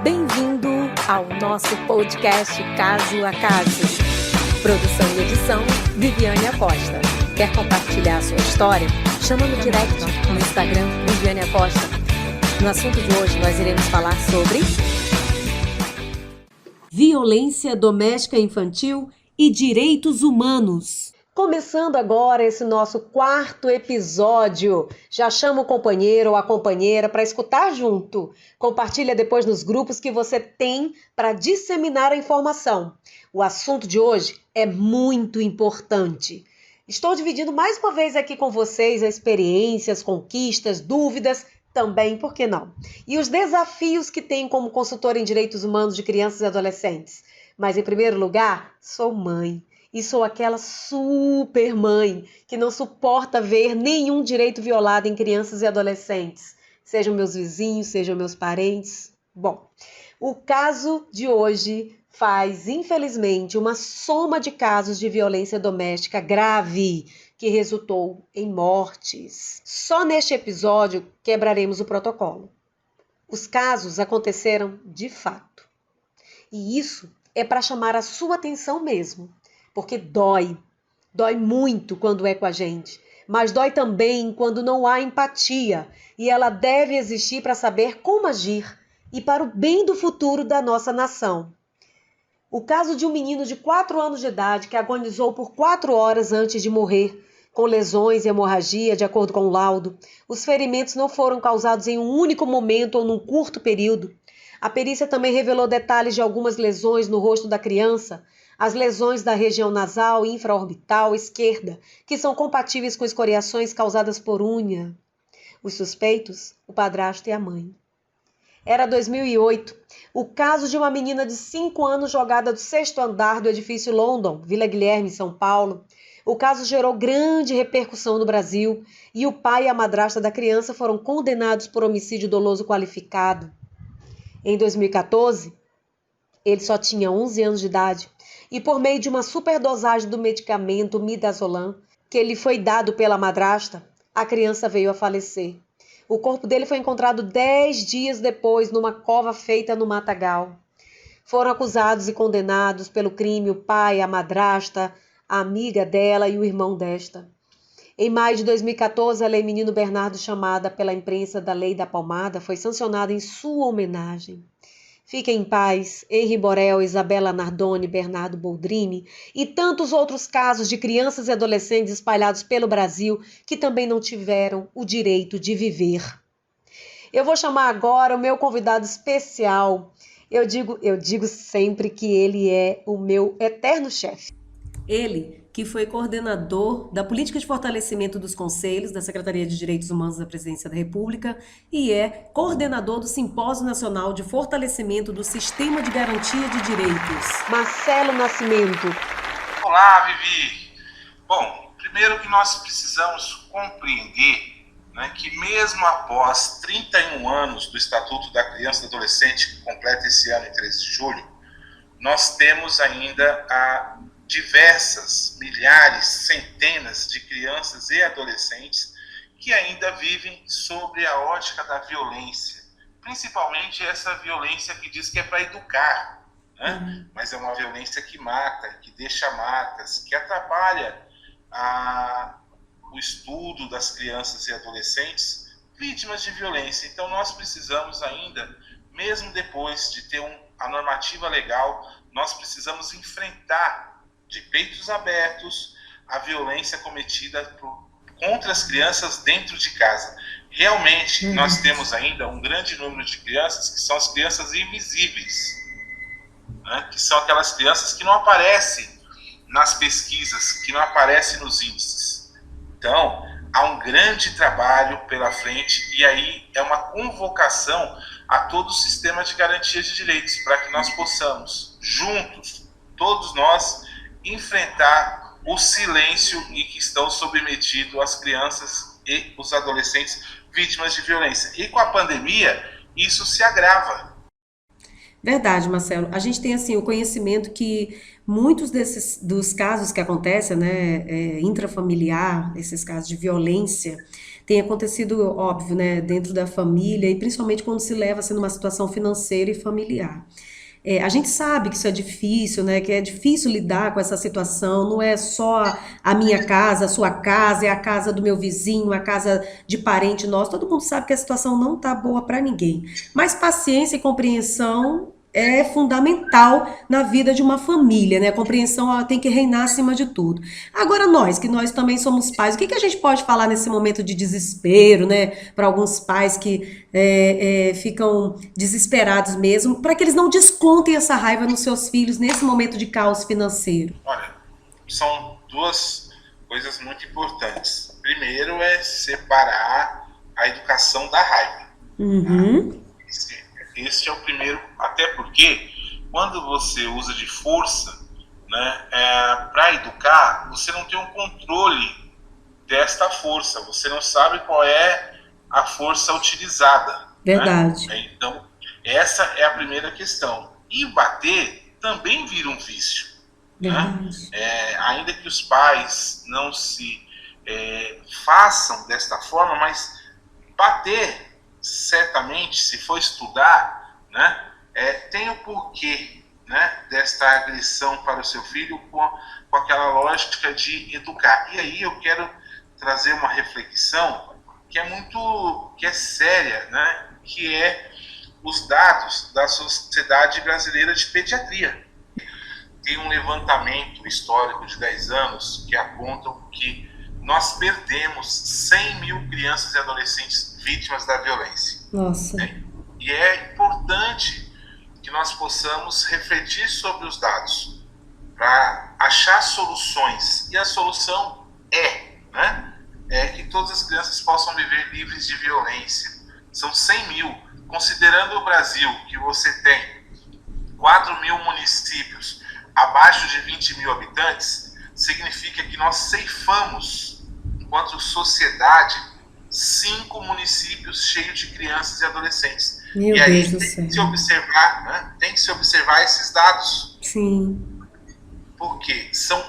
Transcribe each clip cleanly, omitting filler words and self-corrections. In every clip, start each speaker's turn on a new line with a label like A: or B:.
A: Bem-vindo ao nosso podcast Caso a Caso. Produção e edição, Viviane Acosta. Quer compartilhar a sua história? Chama no direct no Instagram, Viviane Acosta. No assunto de hoje, nós iremos falar sobre violência doméstica infantil e direitos humanos. Começando agora esse nosso quarto episódio. Já chama o companheiro ou a companheira para escutar junto. Compartilha depois nos grupos que você tem para disseminar a informação. O assunto de hoje é muito importante. Estou dividindo mais uma vez aqui com vocês as experiências, conquistas, dúvidas, também, por que não? E os desafios que tenho como consultora em direitos humanos de crianças e adolescentes. Mas, em primeiro lugar, sou mãe. E sou aquela super mãe que não suporta ver nenhum direito violado em crianças e adolescentes. Sejam meus vizinhos, sejam meus parentes. Bom, o caso de hoje faz, infelizmente, uma soma de casos de violência doméstica grave que resultou em mortes. Só neste episódio quebraremos o protocolo. Os casos aconteceram de fato. E isso é para chamar a sua atenção mesmo. Porque dói muito quando é com a gente, mas dói também quando não há empatia e ela deve existir para saber como agir e para o bem do futuro da nossa nação. O caso de um menino de 4 anos de idade que agonizou por 4 horas antes de morrer, com lesões e hemorragia, de acordo com o laudo. Os ferimentos não foram causados em um único momento ou num curto período. A perícia também revelou detalhes de algumas lesões no rosto da criança, as lesões da região nasal e infraorbital esquerda, que são compatíveis com escoriações causadas por unha. Os suspeitos, o padrasto e a mãe. Era 2008, o caso de uma menina de 5 anos jogada do 6º andar do edifício London, Vila Guilherme, São Paulo. O caso gerou grande repercussão no Brasil e o pai e a madrasta da criança foram condenados por homicídio doloso qualificado. Em 2014, ele só tinha 11 anos de idade. E por meio de uma superdosagem do medicamento midazolam, que lhe foi dado pela madrasta, a criança veio a falecer. O corpo dele foi encontrado 10 dias depois numa cova feita no matagal. Foram acusados e condenados pelo crime o pai, a madrasta, a amiga dela e o irmão desta. Em maio de 2014, a Lei Menino Bernardo, chamada pela imprensa da Lei da Palmada, foi sancionada em sua homenagem. Fiquem em paz, Henri Borel, Isabela Nardoni, Bernardo Boldrini e tantos outros casos de crianças e adolescentes espalhados pelo Brasil que também não tiveram o direito de viver. Eu vou chamar agora o meu convidado especial. Eu digo sempre que ele é o meu eterno chefe. Ele, que foi coordenador da Política de Fortalecimento dos Conselhos da Secretaria de Direitos Humanos da Presidência da República e é coordenador do Simpósio Nacional de Fortalecimento do Sistema de Garantia de Direitos. Marcelo Nascimento.
B: Olá, Vivi. Bom, primeiro que nós precisamos compreender, que mesmo após 31 anos do Estatuto da Criança e do Adolescente, que completa esse ano em 13 de julho, nós temos ainda diversas, milhares, centenas de crianças e adolescentes que ainda vivem sobre a ótica da violência, principalmente essa violência que diz que é para educar, mas é uma violência que mata, que deixa marcas, que atrapalha o estudo das crianças e adolescentes vítimas de violência. Então nós precisamos ainda, mesmo depois de ter a normativa legal, nós precisamos enfrentar de peitos abertos a violência cometida contra as crianças dentro de casa. Realmente, nós temos ainda um grande número de crianças que são as crianças invisíveis, que são aquelas crianças que não aparecem nas pesquisas, que não aparecem nos índices. Então, há um grande trabalho pela frente e aí é uma convocação a todo o sistema de garantia de direitos para que nós possamos, juntos, todos nós, enfrentar o silêncio em que estão submetidos as crianças e os adolescentes vítimas de violência. E com a pandemia, isso se agrava.
A: Verdade, Marcelo. A gente tem assim o conhecimento que muitos dos casos que acontecem, intrafamiliar, esses casos de violência, tem acontecido, óbvio, né, dentro da família e principalmente quando se leva assim, numa situação financeira e familiar. A gente sabe que isso é difícil, né? Que é difícil lidar com essa situação. Não é só a minha casa, a sua casa, é a casa do meu vizinho, a casa de parente nosso. Todo mundo sabe que a situação não tá boa para ninguém. Mas paciência e compreensão é fundamental na vida de uma família, né? A compreensão ela tem que reinar acima de tudo. Agora nós, que nós também somos pais, o que que a gente pode falar nesse momento de desespero, né? Para alguns pais que ficam desesperados mesmo, para que eles não descontem essa raiva nos seus filhos nesse momento de caos financeiro.
B: Olha, são duas coisas muito importantes. Primeiro é separar a educação da raiva.
A: Uhum.
B: Esse é o primeiro, até porque quando você usa de força, né, para educar, você não tem um controle desta força, você não sabe qual é a força utilizada.
A: Verdade.
B: Né? Então, essa é a primeira questão. E bater também vira um vício.
A: Verdade.
B: Né? Ainda que os pais não se façam desta forma, mas bater, certamente, se for estudar, né, tem o porquê, né, desta agressão para o seu filho com aquela lógica de educar. E aí eu quero trazer uma reflexão que é séria, né, que é os dados da Sociedade Brasileira de Pediatria. Tem um levantamento histórico de 10 anos que apontam que nós perdemos 100 mil crianças e adolescentes vítimas da violência.
A: Nossa.
B: E é importante que nós possamos refletir sobre os dados para achar soluções. E a solução é que todas as crianças possam viver livres de violência. São 100 mil. Considerando o Brasil, que você tem 4 mil municípios abaixo de 20 mil habitantes, significa que nós ceifamos, enquanto sociedade, 5 municípios cheios de crianças e adolescentes.
A: Meu
B: e aí
A: Deus do céu.
B: tem que se observar esses dados.
A: Sim.
B: Porque são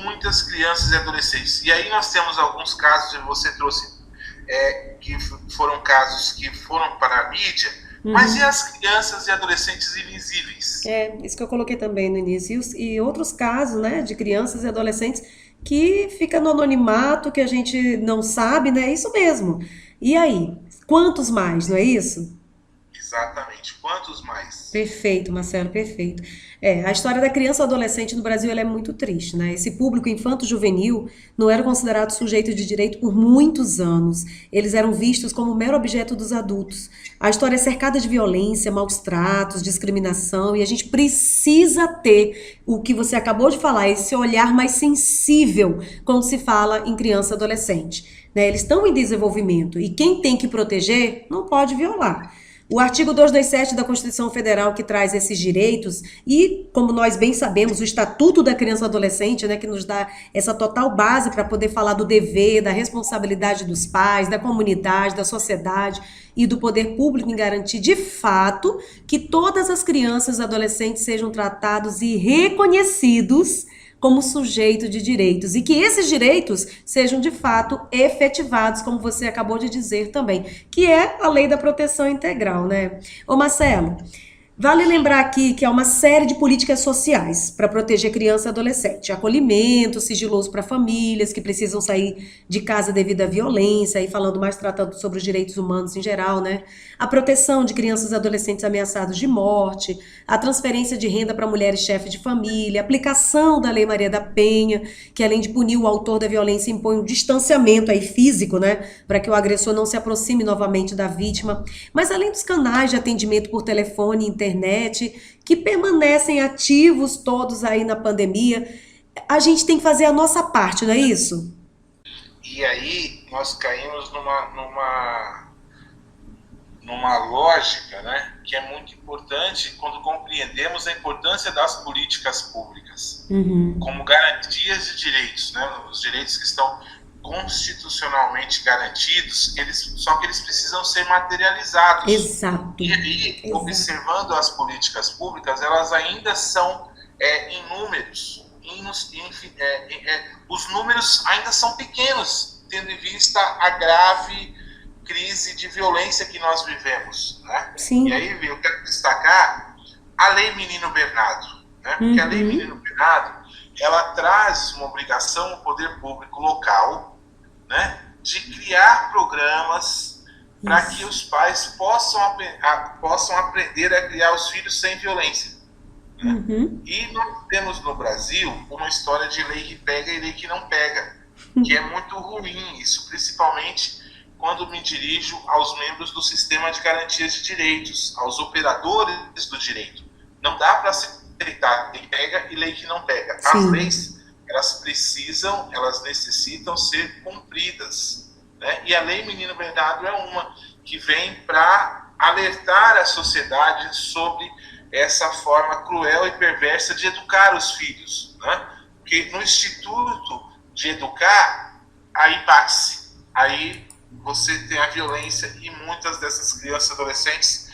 B: muitas crianças e adolescentes. E aí nós temos alguns casos, e você trouxe, que foram casos que foram para a mídia, mas e as crianças e adolescentes invisíveis?
A: Isso que eu coloquei também no início. E outros casos, né, de crianças e adolescentes que fica no anonimato, que a gente não sabe, né? Isso mesmo. E aí? Quantos mais, não é isso?
B: Exatamente. Quantos mais?
A: Perfeito, Marcelo, perfeito. A história da criança e adolescente no Brasil ela é muito triste, né? Esse público infanto-juvenil não era considerado sujeito de direito por muitos anos. Eles eram vistos como mero objeto dos adultos. A história é cercada de violência, maus tratos, discriminação, e a gente precisa ter o que você acabou de falar, esse olhar mais sensível quando se fala em criança e adolescente, né? Eles estão em desenvolvimento e quem tem que proteger não pode violar. O artigo 227 da Constituição Federal que traz esses direitos e, como nós bem sabemos, o Estatuto da Criança e Adolescente, né, que nos dá essa total base para poder falar do dever, da responsabilidade dos pais, da comunidade, da sociedade e do poder público em garantir, de fato, que todas as crianças e adolescentes sejam tratados e reconhecidos como sujeito de direitos e que esses direitos sejam de fato efetivados, como você acabou de dizer também, que é a Lei da Proteção Integral, né? Ô Marcelo, vale lembrar aqui que há uma série de políticas sociais para proteger criança e adolescente. Acolhimento sigiloso para famílias que precisam sair de casa devido à violência, e falando mais tratando sobre os direitos humanos em geral, né? A proteção de crianças e adolescentes ameaçados de morte, a transferência de renda para mulheres chefes de família, a aplicação da Lei Maria da Penha, que além de punir o autor da violência, impõe um distanciamento aí físico, né? Para que o agressor não se aproxime novamente da vítima. Mas além dos canais de atendimento por telefone e internet, que permanecem ativos todos aí na pandemia, a gente tem que fazer a nossa parte, não é isso?
B: E aí nós caímos numa lógica, né, que é muito importante quando compreendemos a importância das políticas públicas como garantias de direitos, né, os direitos que estão constitucionalmente garantidos, só que eles precisam ser materializados.
A: Exato.
B: E aí, observando as políticas públicas, elas ainda são em números, os números ainda são pequenos tendo em vista a grave crise de violência que nós vivemos, né?
A: Sim.
B: E aí eu quero destacar a Lei Menino Bernardo, né? Porque a Lei Menino Bernardo, ela traz uma obrigação ao poder público local, né, de criar programas para que os pais possam aprender a criar os filhos sem violência. Né? E nós temos no Brasil uma história de lei que pega e lei que não pega, que é muito ruim, isso principalmente quando me dirijo aos membros do sistema de garantias de direitos, aos operadores do direito. Não dá para aceitar lei pega e lei que não pega. Sim. As leis, elas necessitam ser cumpridas. Né? E a Lei Menino Bernardo é uma que vem para alertar a sociedade sobre essa forma cruel e perversa de educar os filhos. Né? Porque no Instituto de Educar, aí bate-se. Aí você tem a violência e muitas dessas crianças e adolescentes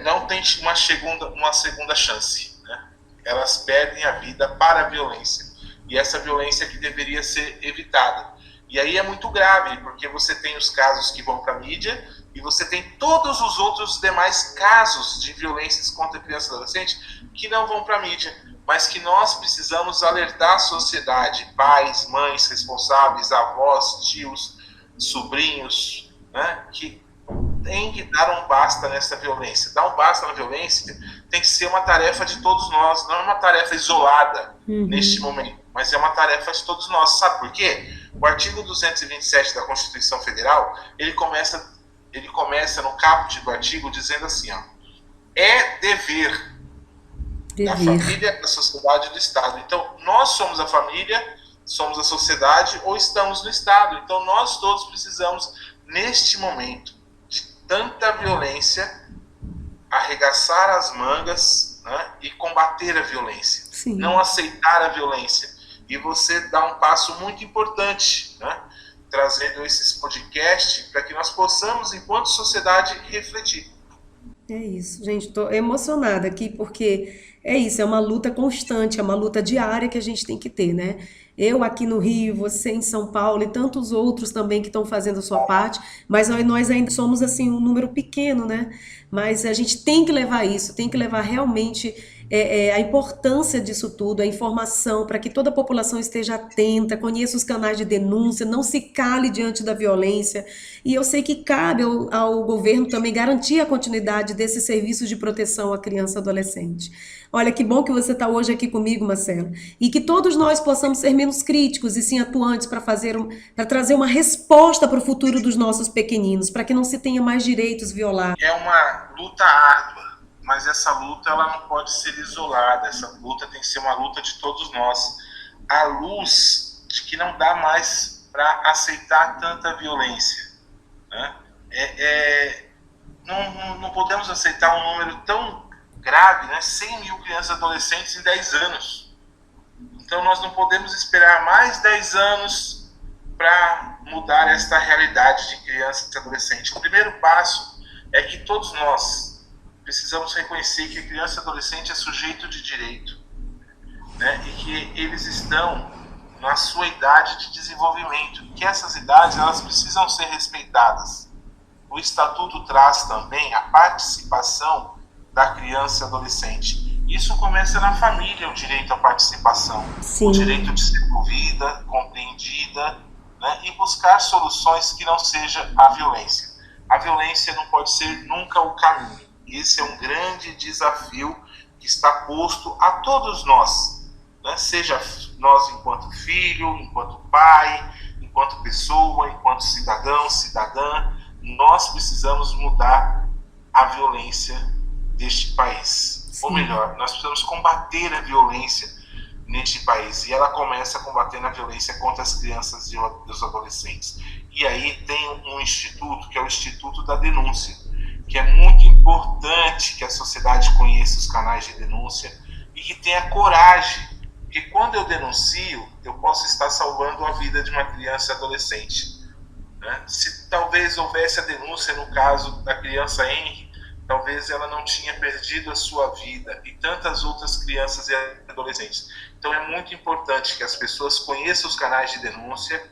B: não têm uma segunda chance. Né? Elas perdem a vida para a violência. E essa violência que deveria ser evitada. E aí é muito grave, porque você tem os casos que vão para a mídia e você tem todos os outros demais casos de violências contra criança e adolescente que não vão para a mídia, mas que nós precisamos alertar a sociedade, pais, mães responsáveis, avós, tios, sobrinhos, né, que tem que dar um basta nessa violência. Dar um basta na violência tem que ser uma tarefa de todos nós, não é uma tarefa isolada neste momento, mas é uma tarefa de todos nós. Sabe por quê? O artigo 227 da Constituição Federal, ele começa no caput do artigo dizendo assim, ó, é dever da família, da sociedade e do Estado. Então, nós somos a família, somos a sociedade ou estamos no Estado. Então, nós todos precisamos, neste momento de tanta violência, arregaçar as mangas, né, e combater a violência. Sim. Não aceitar a violência. E você dá um passo muito importante, né, trazendo esses podcasts para que nós possamos, enquanto sociedade, refletir.
A: É isso, gente, estou emocionada aqui porque é isso, é uma luta constante, é uma luta diária que a gente tem que ter, né? Eu aqui no Rio, você em São Paulo e tantos outros também que estão fazendo a sua parte, mas nós ainda somos assim um número pequeno, né? Mas a gente tem que levar isso, tem que levar realmente a importância disso tudo, a informação, para que toda a população esteja atenta, conheça os canais de denúncia, não se cale diante da violência. E eu sei que cabe ao governo também garantir a continuidade desses serviços de proteção à criança e adolescente. Olha, que bom que você está hoje aqui comigo, Marcelo. E que todos nós possamos ser menos críticos e sim atuantes para trazer uma resposta para o futuro dos nossos pequeninos, para que não se tenha mais direitos violados.
B: É uma luta árdua, mas essa luta ela não pode ser isolada. Essa luta tem que ser uma luta de todos nós. À luz de que não dá mais para aceitar tanta violência. Né? Não podemos aceitar um número tão grave, né? 100 mil crianças e adolescentes em 10 anos. Então nós não podemos esperar mais 10 anos para mudar esta realidade de criança e adolescente. O primeiro passo é que todos nós precisamos reconhecer que a criança e adolescente é sujeito de direito, né? E que eles estão na sua idade de desenvolvimento, que essas idades elas precisam ser respeitadas. O Estatuto traz também a participação da criança e adolescente. Isso começa na família, o direito à participação, Sim. O direito de ser ouvida, compreendida, né, e buscar soluções que não seja a violência. A violência não pode ser nunca o caminho. Esse é um grande desafio que está posto a todos nós, né, seja nós enquanto filho, enquanto pai, enquanto pessoa, enquanto cidadão, cidadã, nós precisamos mudar a violência deste país. Sim. Ou melhor, nós precisamos combater a violência neste país. E ela começa combatendo a violência contra as crianças e os adolescentes. E aí tem um instituto, que é o Instituto da Denúncia, que é muito importante que a sociedade conheça os canais de denúncia e que tenha coragem. Porque quando eu denuncio, eu posso estar salvando a vida de uma criança e adolescente. Né? Se talvez houvesse a denúncia no caso da criança Henry, talvez ela não tinha perdido a sua vida e tantas outras crianças e adolescentes. Então é muito importante que as pessoas conheçam os canais de denúncia,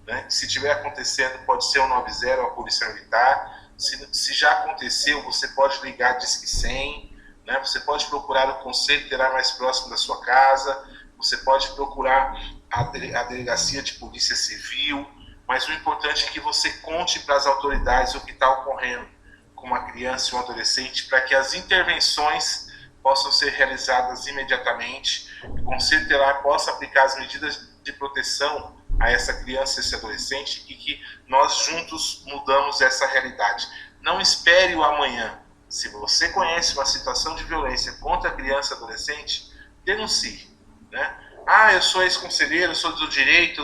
B: né? Se estiver acontecendo, pode ser o 90, a Polícia Militar. Se já aconteceu, você pode ligar Disque 100, né? Você pode procurar o Conselho Tutelar mais próximo da sua casa, você pode procurar a Delegacia de Polícia Civil, mas o importante é que você conte para as autoridades o que está ocorrendo com uma criança e um adolescente, para que as intervenções possam ser realizadas imediatamente, que o Conselho Tutelar possa aplicar as medidas de proteção a essa criança e esse adolescente, e que nós juntos mudamos essa realidade. Não espere o amanhã. Se você conhece uma situação de violência contra a criança e adolescente, denuncie, né? Eu sou ex-conselheiro, eu sou do direito,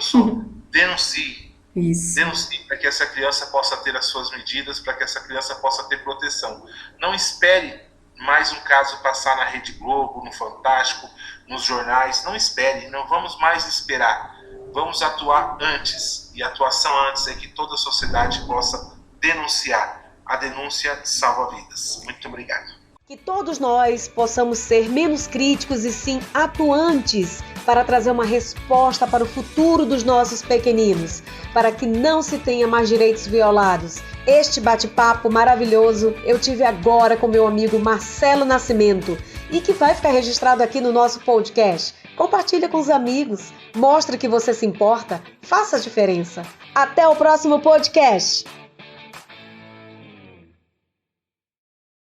B: denuncie.
A: Isso.
B: Denuncie para que essa criança possa ter as suas medidas, para que essa criança possa ter proteção. Não espere mais um caso passar na Rede Globo, no Fantástico, nos jornais. Não espere, não vamos mais esperar. Vamos atuar antes. E a atuação antes é que toda a sociedade possa denunciar. A denúncia salva vidas. Muito obrigado.
A: Que todos nós possamos ser menos críticos e sim atuantes para trazer uma resposta para o futuro dos nossos pequeninos, para que não se tenha mais direitos violados. Este bate-papo maravilhoso eu tive agora com meu amigo Marcelo Nascimento e que vai ficar registrado aqui no nosso podcast. Compartilha com os amigos, mostre que você se importa, faça a diferença. Até o próximo podcast!